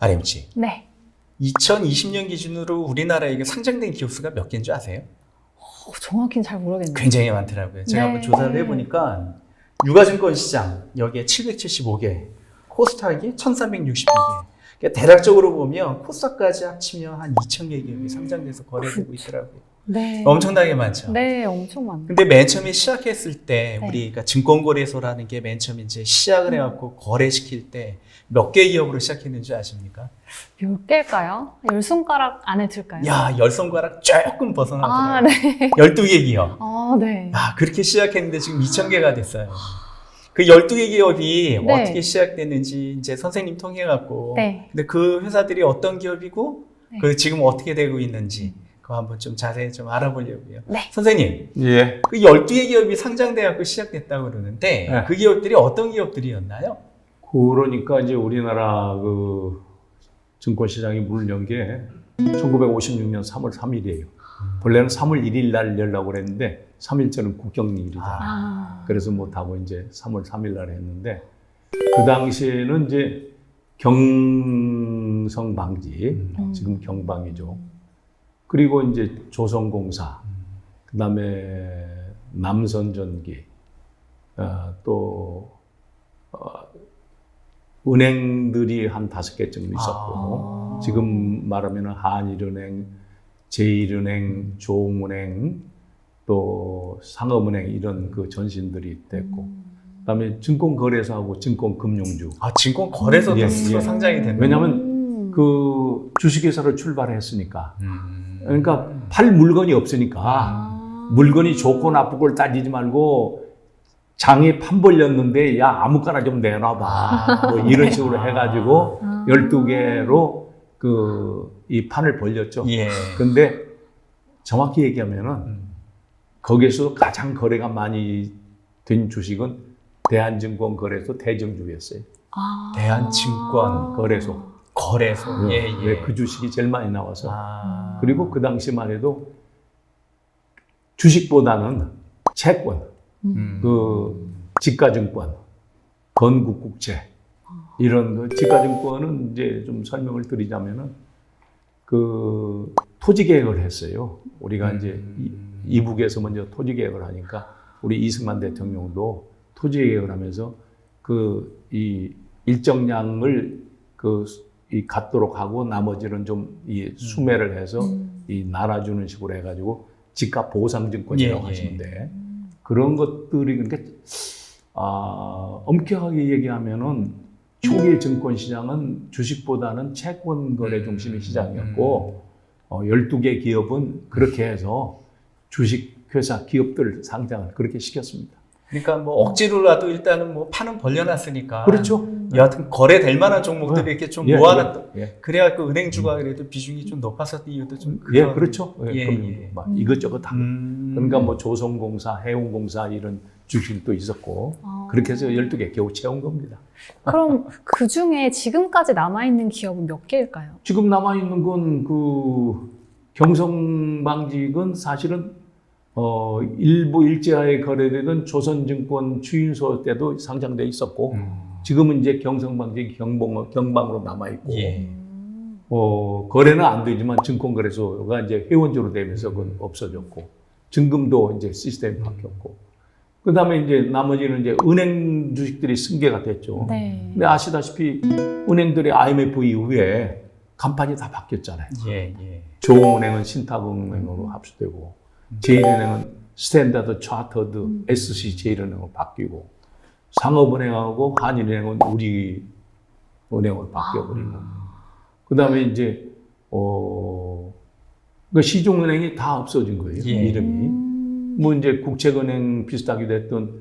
RMC. 네. 2020년 기준으로 우리나라에 상장된 기업 수가 몇 개인 줄 아세요? 정확히는 잘 모르겠네요. 굉장히 많더라고요. 제가 네. 한번 조사를 해보니까 유가증권 시장 여기에 775개, 코스닥이 1362개. 그러니까 대략적으로 보면 코스닥까지 합치면 한 2,000개 기업이 상장돼서 거래되고 있더라고요. 네. 엄청나게 많죠. 네, 엄청 많아요. 근데 맨 처음에 시작했을 때 네. 우리가 증권거래소라는 게 맨 처음 이제 시작을 해갖고 거래시킬 때 몇 개 기업으로 시작했는지 아십니까? 몇 개일까요? 10손가락 안에 들까요? 야, 10손가락 조금 벗어나더라고요. 아, 네. 12개 기업. 아, 네. 아, 그렇게 시작했는데 지금 2,000개가 됐어요. 그 12개 기업이 네. 어떻게 시작됐는지 이제 선생님 통해갖고. 네. 근데 그 회사들이 어떤 기업이고, 네. 그 지금 어떻게 되고 있는지, 그거 한번 좀 자세히 좀 알아보려고요. 네. 선생님, 예. 그 12개 기업이 상장돼갖고 시작됐다고 그러는데, 네. 그 기업들이 어떤 기업들이었나요? 그러니까 이제 우리나라 그 증권시장이 문을 연 게 1956년 3월 3일이에요. 본래는 3월 1일 날 열려고 그랬는데 3일째는 국경일이잖아요. 아. 그래서 못하고 이제 3월 3일 날 했는데 그 당시에는 이제 경성방지, 지금 경방이죠. 그리고 이제 조선공사, 그 다음에 남선전기, 또 은행들이 한 5개쯤 있었고, 지금 말하면 한일은행, 제일은행, 조흥은행, 또 상업은행 이런 그 전신들이 됐고, 그다음에 증권거래소하고 증권금융주. 아, 증권거래소도 예, 스스로 예. 상장이 됐나요? 왜냐하면 그 주식회사를 출발했으니까, 그러니까 팔 물건이 없으니까 물건이 좋고 나쁘고를 따지지 말고 장에 판 벌렸는데 야 아무거나 좀 내놔봐 뭐 이런 식으로 해가지고 12개로 그 이 판을 벌렸죠. 예. 근데 정확히 얘기하면은 거기에서 가장 거래가 많이 된 주식은 대한증권거래소 대정주였어요. 아. 대한증권 거래소. 거래소. 예, 예. 네, 그 주식이 제일 많이 나와서. 아. 그리고 그 당시만 해도 주식보다는 채권, 그 지가증권, 건국국채 이런 그 지가증권은 이제 좀 설명을 드리자면은 그 토지개혁을 했어요. 우리가 이제 이북에서 먼저 토지개혁을 하니까 우리 이승만 대통령도 토지개혁을 하면서 그 이 일정량을 그 이 갖도록 하고 나머지는 좀 이 수매를 해서 이 나눠주는 식으로 해가지고 집값 보상증권이라고 예, 예. 하시는데 그런 것들이 그러니까 엄격하게 얘기하면은 초기 증권시장은 주식보다는 채권 거래 중심의 시장이었고 12개 기업은 그렇게 해서 주식회사 기업들 상장을 그렇게 시켰습니다. 그러니까 뭐 억지로라도 일단은 뭐 판은 벌려놨으니까. 그렇죠. 여하튼 거래될 만한 종목들을 이렇게 좀 모아놨다. 예. 그래야 그 은행주가 그래도 비중이 좀 높았었던 이유도 좀 예, 그렇죠. 예, 금융, 예. 막 이것저것 다. 그러니까 뭐 조선공사, 해운공사 이런 주식도 있었고 그렇게 해서 12개 겨우 채운 겁니다. 그럼 그 중에 지금까지 남아있는 기업은 몇 개일까요? 지금 남아있는 건 그 경성방직은 사실은 일부 일제하에 거래되던 조선증권 추인소 때도 상장돼 있었고 지금은 이제 경성방직 경방으로 남아있고 예. 거래는 안 되지만 증권거래소가 이제 회원제로 되면서 그건 없어졌고 증금도 이제 시스템이 바뀌었고 그 다음에 이제 나머지는 이제 은행 주식들이 승계가 됐죠. 네. 근데 아시다시피 은행들이 IMF 이후에 간판이 다 바뀌었잖아요. 예, 예. 조흥은행은 신탁은행으로 합수되고 제일은행은 스탠다드 차터드 SC 제일은행으로 바뀌고 상업은행하고 한일은행은 우리은행으로 바뀌어버리고 그 다음에 이제 그 시중은행이 다 없어진 거예요. 예. 이름이. 뭐 이제 국책은행 비슷하게 됐던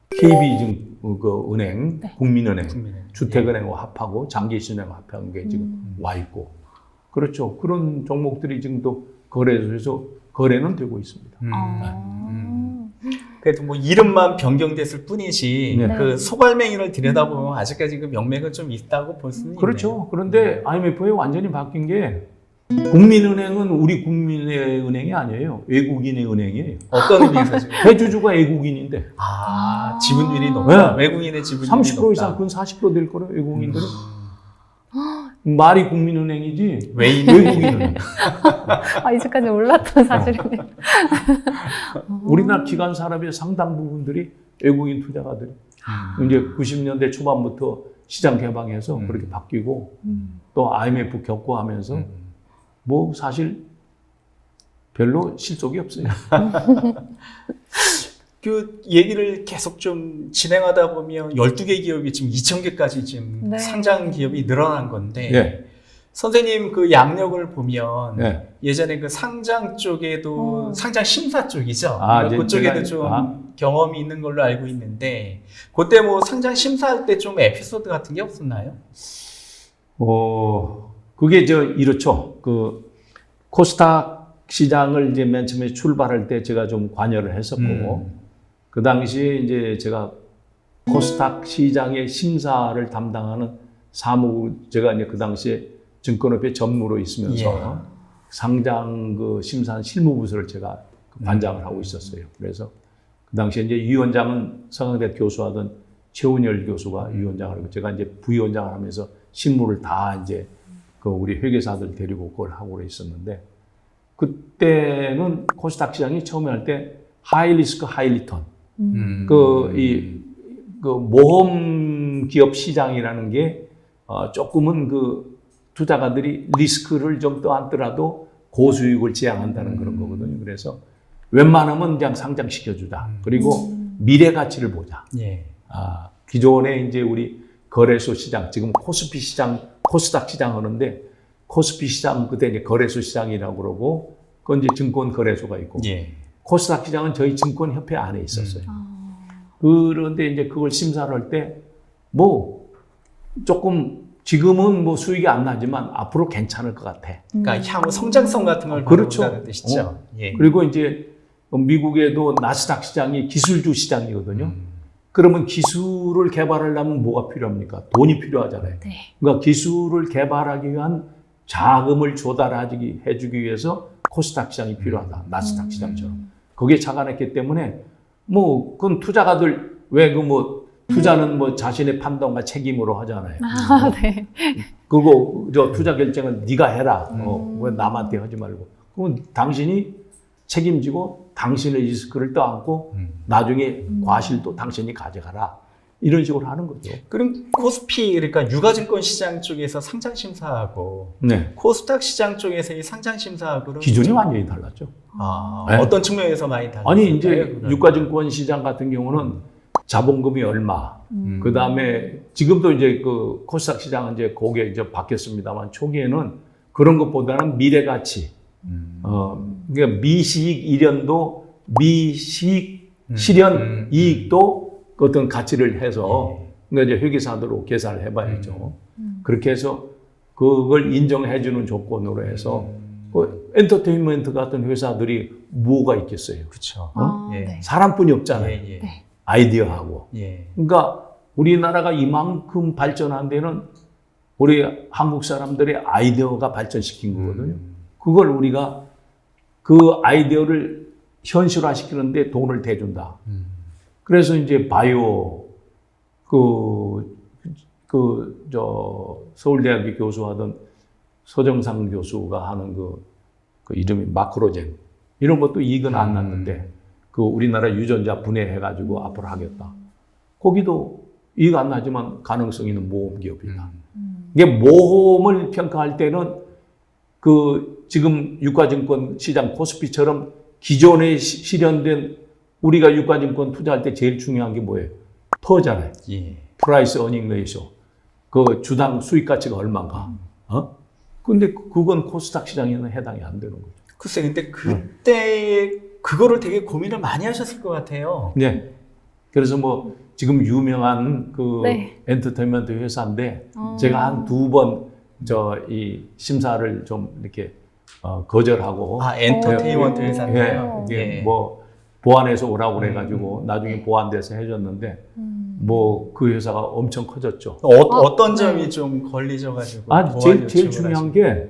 KB증 그 은행, 네. 국민은행, 국민은행. 주택은행과 합하고 장기신은행 합한 게 지금 와 있고 그렇죠. 그런 종목들이 지금도 거래소에서 거래는 되고 있습니다. 그래도 뭐 이름만 변경됐을 뿐이지 네. 그 소갈맹이를 들여다보면 아직까지 그 명맥은 좀 있다고 볼 수는 그렇죠. 있네요. 그런데 IMF에 완전히 바뀐 게 국민은행은 우리 국민의 은행이 아니에요. 외국인의 은행이에요. 어떤 의미에서 지금? 대주주가 외국인인데 아, 지분율이 높다. 네. 외국인의 지분율이 30% 높다. 이상 그건 40%될 거예요. 외국인들은. 말이 국민은행이지 외인은행. 외국인은행. 아, 이제까지 몰랐던 사실이네요. 우리나라 기관 산업의 상당 부분들이 외국인 투자가들이 이제 90년대 초반부터 시장 개방해서 그렇게 바뀌고 또 IMF 겪고 하면서 뭐 사실 별로 실속이 없어요. 그 얘기를 계속 좀 진행하다 보면 12개 기업이 지금 2,000개까지 지금 네. 상장 기업이 늘어난 건데 예. 선생님 그 양력을 보면 예. 예전에 그 상장 쪽에도 상장 심사 쪽이죠. 아, 이제 그쪽에도 제가- 좀 경험이 있는 걸로 알고 있는데 그때 뭐 상장 심사할 때 좀 에피소드 같은 게 없었나요? 그게 이렇죠. 그 코스닥 시장을 이제 맨 처음에 출발할 때 제가 좀 관여를 했었고 그 당시에 이제 제가 코스닥 시장의 심사를 담당하는 제가 이제 그 당시에 증권업계 전무로 있으면서 상장 그 심사 실무부서를 제가 관장을 하고 있었어요. 그래서 그 당시에 이제 위원장은 서강대 교수하던 최훈열 교수가 위원장을 하고 제가 이제 부위원장을 하면서 실무를 다 이제 그 우리 회계사들 데리고 그걸 하고 있었는데 그때는 코스닥 시장이 처음에 할 때 하이 리스크 하이 리턴 그 모험 기업 시장이라는 게 조금은 그 투자가들이 리스크를 좀 떠안더라도 고수익을 지향한다는 그런 거거든요. 그래서 웬만하면 그냥 상장시켜주자. 그리고 미래 가치를 보자. 예. 기존에 이제 우리 거래소 시장, 지금 코스피 시장, 코스닥 시장 하는데 코스피 시장 그때 이제 거래소 시장이라고 그러고 그건 이제 증권 거래소가 있고 예. 코스닥 시장은 저희 증권협회 안에 있었어요. 그런데 이제 그걸 심사를 할 때 뭐 조금 지금은 뭐 수익이 안 나지만 앞으로 괜찮을 것 같아. 그러니까 향후 성장성 같은 걸 그렇죠. 본다는 뜻이죠. 예. 그리고 이제 미국에도 나스닥 시장이 기술주 시장이거든요. 그러면 기술을 개발하려면 뭐가 필요합니까? 돈이 필요하잖아요. 네. 그러니까 기술을 개발하기 위한 자금을 해주기 위해서 코스닥 시장이 필요하다. 나스닥 시장처럼. 거기에 착안했기 때문에 뭐 그건 투자가들 왜 투자는 뭐 자신의 판단과 책임으로 하잖아요. 아, 네. 그리고 저 투자 결정은 네가 해라. 왜 남한테 하지 말고. 그럼 당신이 책임지고 당신의 리스크를 떠안고 나중에 과실도 당신이 가져가라. 이런 식으로 하는 거죠. 그럼 코스피 그러니까 유가증권 시장 쪽에서 상장 심사하고 네. 코스닥 시장 쪽에서의 상장 심사하고는 기준이 완전히 달랐죠. 네. 네. 어떤 측면에서 많이 달라요? 아니 이제 유가증권 시장 같은 경우는 자본금이 얼마, 그 다음에 지금도 이제 그 코스닥 시장은 이제 그게 이제 바뀌었습니다만 초기에는 그런 것보다는 미래 가치, 그러니까 미시익 이련도 미시익 실현 이익도 그 어떤 가치를 해서 그러니까 이제 회계사들로 계산을 해봐야죠. 그렇게 해서 그걸 인정해주는 조건으로 해서 그 엔터테인먼트 같은 회사들이 뭐가 있겠어요? 그렇죠. 아, 예. 네. 사람뿐이 없잖아요. 예. 네. 아이디어하고. 예. 그러니까 우리나라가 이만큼 발전한 데는 우리 한국 사람들의 아이디어가 발전시킨 거거든요. 그걸 우리가 그 아이디어를 현실화시키는데 돈을 대준다. 그래서 이제 바이오 서울대학교 교수하던 서정상 교수가 하는 그 이름이 마크로젠 이런 것도 이익은 안 났는데 그 우리나라 유전자 분해해가지고 앞으로 하겠다. 거기도 이익 안 나지만 가능성 있는 모험 기업이다. 이게 모험을 평가할 때는 그 지금 유가증권 시장 코스피처럼 기존에 실현된 우리가 유가증권 투자할 때 제일 중요한 게 뭐예요? 퍼잖아요. 예. 프라이스 어닝 레이쇼. 그 주당 수익 가치가 얼마인가. 근데 그건 코스닥 시장에는 해당이 안 되는 거죠. 글쎄, 근데 그때 그거를 되게 고민을 많이 하셨을 것 같아요. 네. 그래서 뭐 지금 유명한 그 네. 엔터테인먼트 회사인데 제가 한 2번 이 심사를 좀 이렇게 거절하고 엔터테인먼트 오. 회사인데요. 이게 예. 뭐 보안해서 오라고 그래가지고 나중에 보안돼서 해줬는데 뭐 그 회사가 엄청 커졌죠. 어떤 점이 좀 걸리셔가지고 제일 요청을 중요한 하시고. 게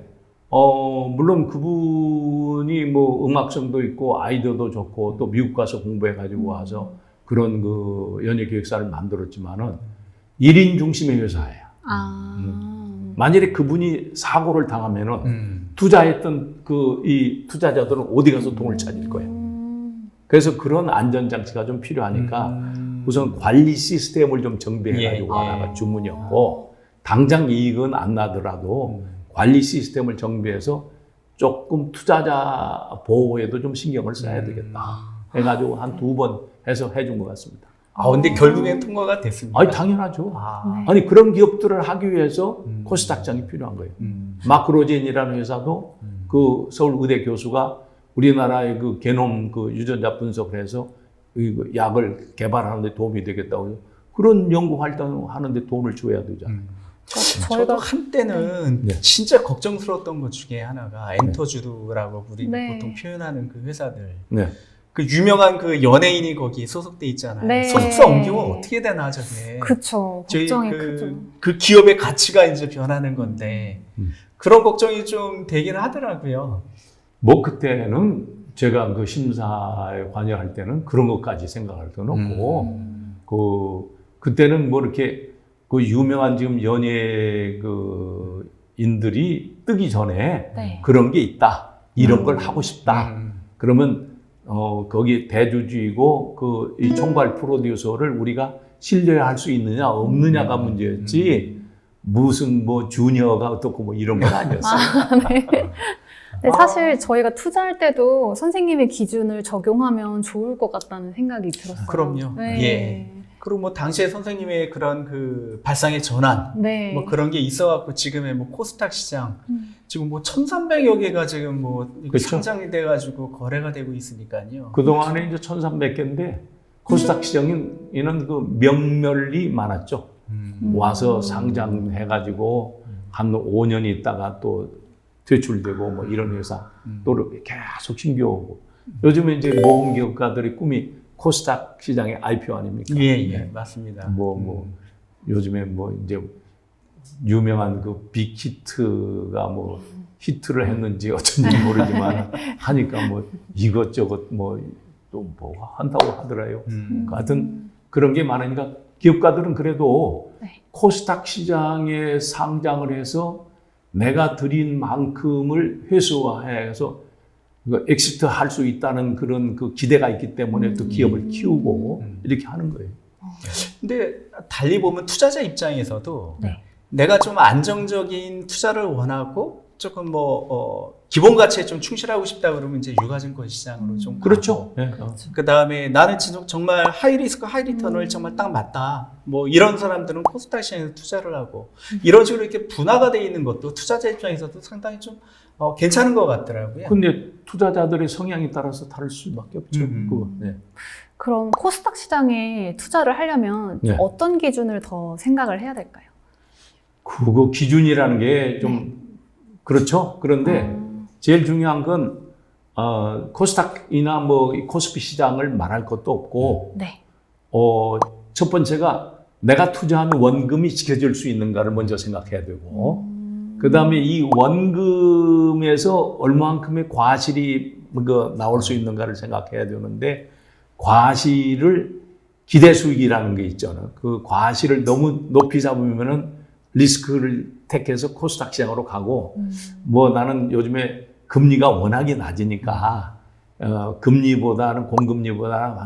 물론 그분이 뭐 음악성도 있고 아이디어도 좋고 또 미국 가서 공부해가지고 와서 그런 그 연예 기획사를 만들었지만은 1인 중심의 회사예요. 만일에 그분이 사고를 당하면은 투자했던 이 투자자들은 어디 가서 돈을 찾을 거예요. 그래서 그런 안전장치가 좀 필요하니까 우선 관리 시스템을 좀 정비해가지고 하나가 주문이었고, 당장 이익은 안 나더라도 관리 시스템을 정비해서 조금 투자자 보호에도 좀 신경을 써야 되겠다 해가지고 한 2번 해서 해준 것 같습니다. 근데 결국엔 통과가 됐습니다. 아니, 당연하죠. 네. 아니, 그런 기업들을 하기 위해서 코스닥장이 필요한 거예요. 마크로젠이라는 회사도 그 서울의대 교수가 우리나라의 그 게놈 그 유전자 분석을 해서 그 약을 개발하는 데 도움이 되겠다고 해서 그런 연구 활동하는데 돈을 줘야 되잖아요. 저도 한때는 진짜 걱정스러웠던 것 중에 하나가 엔터주드라고 우리 보통 표현하는 그 회사들. 네. 그 유명한 그 연예인이 거기 소속돼 있잖아요. 네. 소속사 옮기면 어떻게 되나 저게. 그쵸. 저희 걱정이 크죠. 그 기업의 가치가 이제 변하는 건데 그런 걱정이 좀 되긴 하더라고요. 뭐 그때는 제가 그 심사에 관여할 때는 그런 것까지 생각할 수는 없고, 그때는 뭐 이렇게 그 유명한 지금 연예 그 인들이 뜨기 전에 네. 그런 게 있다, 이런 걸 하고 싶다. 그러면 거기 대주주이고 그 이 총괄 프로듀서를 우리가 신뢰할 수 있느냐 없느냐가 문제였지, 무슨 뭐 주니어가 어떻고 뭐 이런 건 아니었어요. 네. 근데 사실 저희가 투자할 때도 선생님의 기준을 적용하면 좋을 것 같다는 생각이 들었어요. 그럼요. 네. 예. 그리고 뭐 당시에 선생님의 그런 그 발상의 전환, 네. 뭐 그런 게 있어갖고 지금의 뭐 코스닥 시장 지금 뭐 1,300여 개가 지금 뭐 그렇죠. 상장이 돼가지고 거래가 되고 있으니까요. 그동안에 이제 1,300개인데 코스닥 시장에는 그 명멸이 많았죠. 와서 상장해가지고 한 5년 있다가 또 퇴출되고 뭐 이런 회사 또 계속 신규오고, 요즘에 이제 모험기업가들의 꿈이 코스닥 시장의 IPO 아닙니까? 예, 맞습니다. 뭐 요즘에 뭐 이제 유명한 그 빅히트가 뭐 히트를 했는지 어쩐지 모르지만 하니까 뭐 이것저것 뭐 또 뭐 한다고 하더라요. 하여튼 그런 게 많으니까 기업가들은 그래도 코스닥 시장에 상장을 해서 내가 들인 만큼을 회수화해서 엑시트 할 수 있다는 그런 그 기대가 있기 때문에 또 기업을 키우고 이렇게 하는 거예요. 근데 달리 보면 투자자 입장에서도 내가 좀 안정적인 투자를 원하고 조금 기본 가치에 좀 충실하고 싶다 그러면 이제 유가증권 시장으로 좀 그렇죠. 그 다음에 나는 정말 하이 리스크 하이 리턴을 정말 딱 맞다. 뭐 이런 사람들은 코스닥 시장에서 투자를 하고 이런 식으로 이렇게 분화가 돼 있는 것도 투자자 입장에서도 상당히 좀 괜찮은 것 같더라고요. 근데 투자자들의 성향에 따라서 다를 수밖에 없죠. 그럼 코스닥 시장에 투자를 하려면 어떤 기준을 더 생각을 해야 될까요? 그거 기준이라는 게 좀 그렇죠. 그런데 제일 중요한 건 코스닥이나 뭐 코스피 시장을 말할 것도 없고, 첫 번째가 내가 투자하면 원금이 지켜질 수 있는가를 먼저 생각해야 되고, 그 다음에 이 원금에서 얼마만큼의 과실이 나올 수 있는가를 생각해야 되는데, 과실을 기대 수익이라는 게 있잖아요. 그 과실을 너무 높이 잡으면은 리스크를 택해서 코스닥 시장으로 가고, 뭐 나는 요즘에 금리가 워낙에 낮으니까 금리보다는 공금리보다는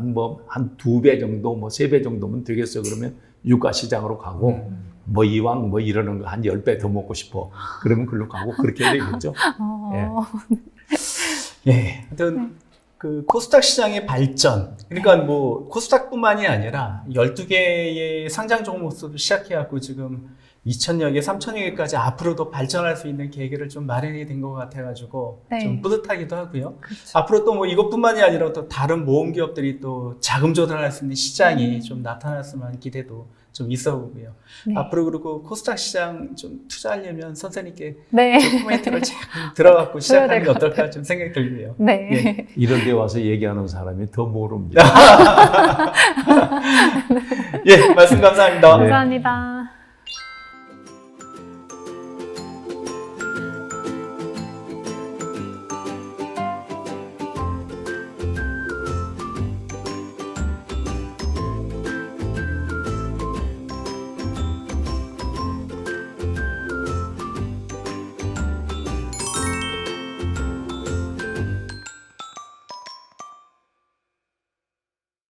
한 2배 정도, 뭐 3배 정도면 되겠어. 그러면 유가 시장으로 가고, 뭐 이왕 뭐 이러는 거 한 10배 더 먹고 싶어. 그러면 글로 가고 그렇게 되겠죠. 하여튼 그 코스닥 시장의 발전, 그러니까 뭐 코스닥뿐만이 아니라 12개의 상장 종목수도 시작해갖고 지금 2,000여 개, 3,000여 개까지 앞으로도 발전할 수 있는 계기를 좀 마련이 된 것 같아가지고 좀 뿌듯하기도 하고요. 앞으로 또 뭐 이것뿐만이 아니라 또 다른 모험 기업들이 또 자금 조달할 수 있는 시장이 좀 나타났으면 하는 기대도 좀 있어 보고요. 앞으로 그리고 코스닥 시장 좀 투자하려면 선생님께 좀 코멘트를 자꾸 들어갖고 시작하는 게 어떨까 좀 생각이 들고요. 이런 데 와서 얘기하는 사람이 더 모릅니다. 말씀 감사합니다. 감사합니다.